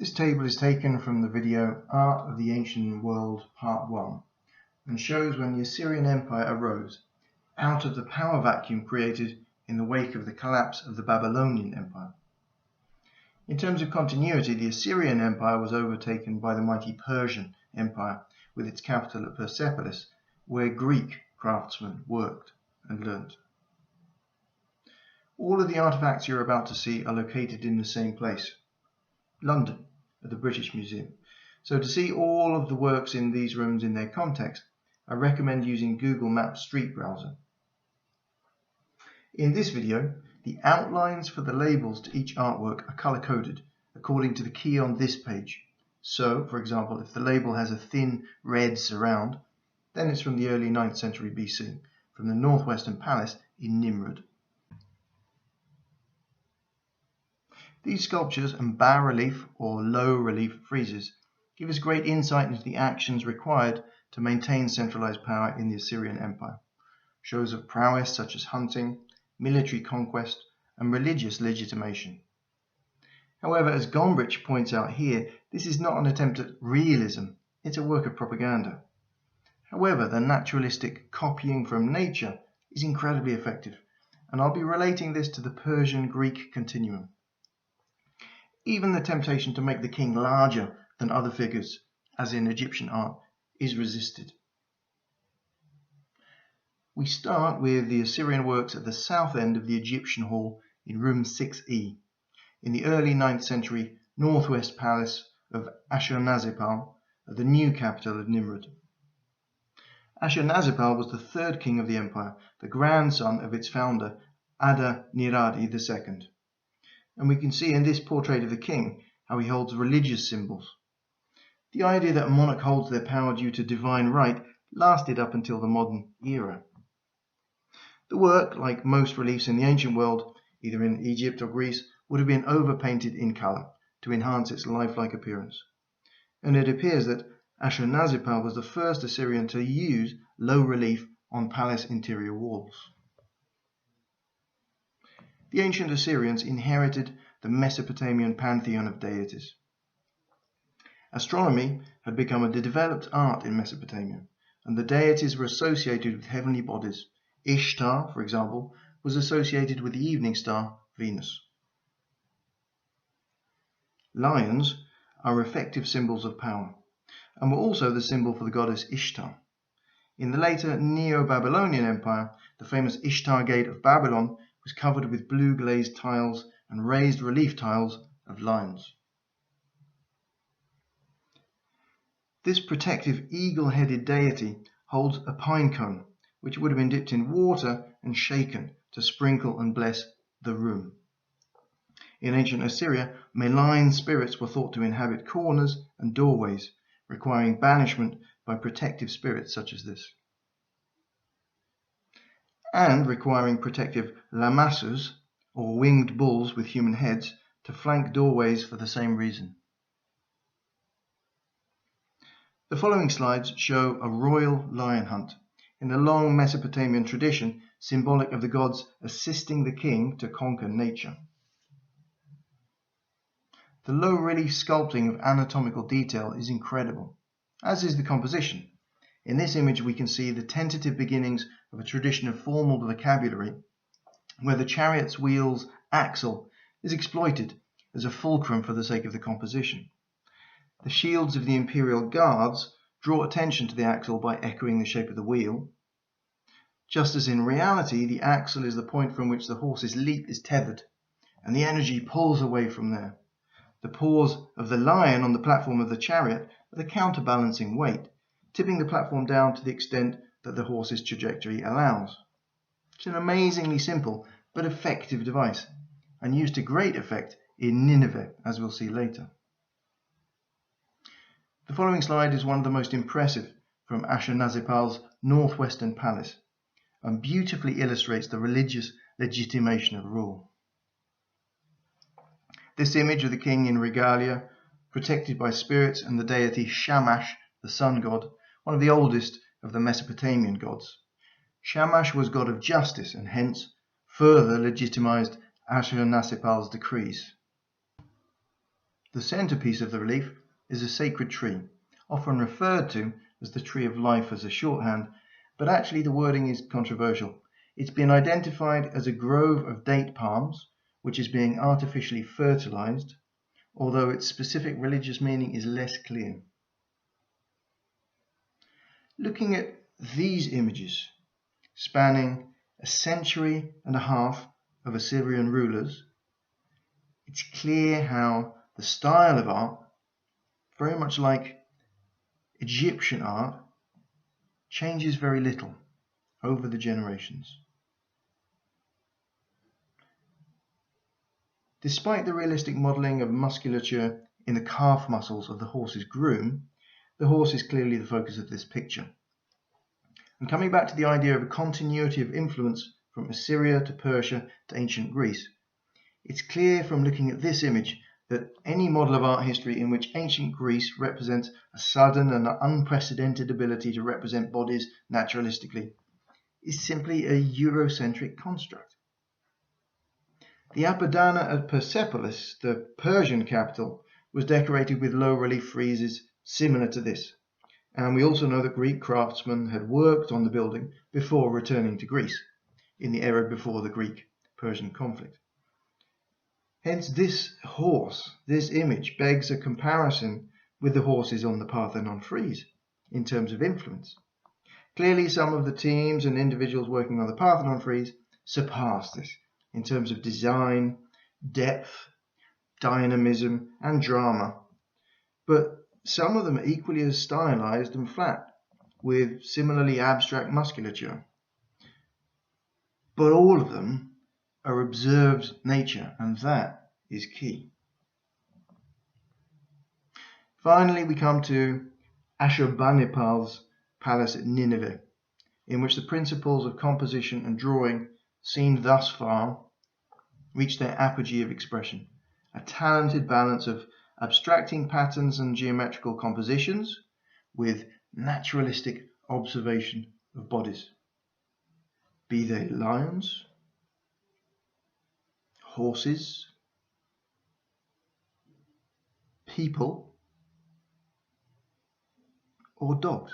This table is taken from the video Art of the Ancient World Part 1 and shows when the Assyrian Empire arose out of the power vacuum created in the wake of the collapse of the Babylonian Empire. In terms of continuity, the Assyrian Empire was overtaken by the mighty Persian Empire with its capital at Persepolis, where Greek craftsmen worked and learnt. All of the artifacts you're about to see are located in the same place, London, at the British Museum. So to see all of the works in these rooms in their context, I recommend using Google Maps Street Browser. In this video, the outlines for the labels to each artwork are color-coded according to the key on this page. So, for example, if the label has a thin red surround, then it's from the early 9th century BC, from the northwestern palace in Nimrud. These sculptures and bas-relief or low-relief friezes give us great insight into the actions required to maintain centralized power in the Assyrian Empire. Shows of prowess such as hunting, military conquest, and religious legitimation. However, as Gombrich points out here, this is not an attempt at realism, it's a work of propaganda. However, the naturalistic copying from nature is incredibly effective, and I'll be relating this to the Persian-Greek continuum. Even the temptation to make the king larger than other figures, as in Egyptian art, is resisted. We start with the Assyrian works at the south end of the Egyptian Hall in room 6E, in the early 9th century northwest palace of Ashurnasirpal, the new capital of Nimrud. Ashurnasirpal was the third king of the empire, the grandson of its founder, Adad-nirari II. And we can see in this portrait of the king how he holds religious symbols. The idea that a monarch holds their power due to divine right lasted up until the modern era. The work, like most reliefs in the ancient world, either in Egypt or Greece, would have been overpainted in colour to enhance its lifelike appearance. And it appears that Ashurnasirpal was the first Assyrian to use low relief on palace interior walls. The ancient Assyrians inherited the Mesopotamian pantheon of deities. Astronomy had become a developed art in Mesopotamia, and the deities were associated with heavenly bodies. Ishtar, for example, was associated with the evening star Venus. Lions are effective symbols of power, and were also the symbol for the goddess Ishtar. In the later Neo-Babylonian Empire, the famous Ishtar Gate of Babylon was covered with blue glazed tiles and raised relief tiles of lions. This protective eagle-headed deity holds a pine cone, which would have been dipped in water and shaken to sprinkle and bless the room. In ancient Assyria, malign spirits were thought to inhabit corners and doorways, requiring banishment by protective spirits such as this, and requiring protective lamassus, or winged bulls with human heads, to flank doorways for the same reason. The following slides show a royal lion hunt, in the long Mesopotamian tradition, symbolic of the gods assisting the king to conquer nature. The low-relief sculpting of anatomical detail is incredible, as is the composition. In this image we can see the tentative beginnings of a tradition of formal vocabulary, where the chariot's wheel's axle is exploited as a fulcrum for the sake of the composition. The shields of the imperial guards draw attention to the axle by echoing the shape of the wheel, just as in reality the axle is the point from which the horse's leap is tethered, and the energy pulls away from there. The paws of the lion on the platform of the chariot are the counterbalancing weight, tipping the platform down to the extent that the horse's trajectory allows. It's an amazingly simple but effective device, and used to great effect in Nineveh, as we'll see later. The following slide is one of the most impressive from Ashurnasirpal's northwestern palace, and beautifully illustrates the religious legitimation of rule. This image of the king in regalia, protected by spirits and the deity Shamash, the sun god, one of the oldest of the Mesopotamian gods. Shamash was god of justice and hence further legitimized Ashurnasirpal's decrees. The centerpiece of the relief is a sacred tree, often referred to as the Tree of Life as a shorthand, but actually the wording is controversial. It's been identified as a grove of date palms, which is being artificially fertilized, although its specific religious meaning is less clear. Looking at these images, spanning a century and a half of Assyrian rulers, it's clear how the style of art, very much like Egyptian art, changes very little over the generations. Despite the realistic modelling of musculature in the calf muscles of the horse's groom, the horse is clearly the focus of this picture. And coming back to the idea of a continuity of influence from Assyria to Persia to ancient Greece, it's clear from looking at this image that any model of art history in which ancient Greece represents a sudden and unprecedented ability to represent bodies naturalistically is simply a Eurocentric construct. The Apadana at Persepolis, the Persian capital, was decorated with low-relief friezes similar to this, and we also know that Greek craftsmen had worked on the building before returning to Greece, in the era before the Greek-Persian conflict. Hence this horse, this image, begs a comparison with the horses on the Parthenon frieze in terms of influence. Clearly some of the teams and individuals working on the Parthenon frieze surpass this in terms of design, depth, dynamism and drama, but some of them are equally as stylized and flat, with similarly abstract musculature. But all of them are observed nature, and that is key. Finally, we come to Ashurnasirpal's Palace at Nineveh, in which the principles of composition and drawing seen thus far reach their apogee of expression, a talented balance of abstracting patterns and geometrical compositions with naturalistic observation of bodies, be they lions, horses, people, or dogs.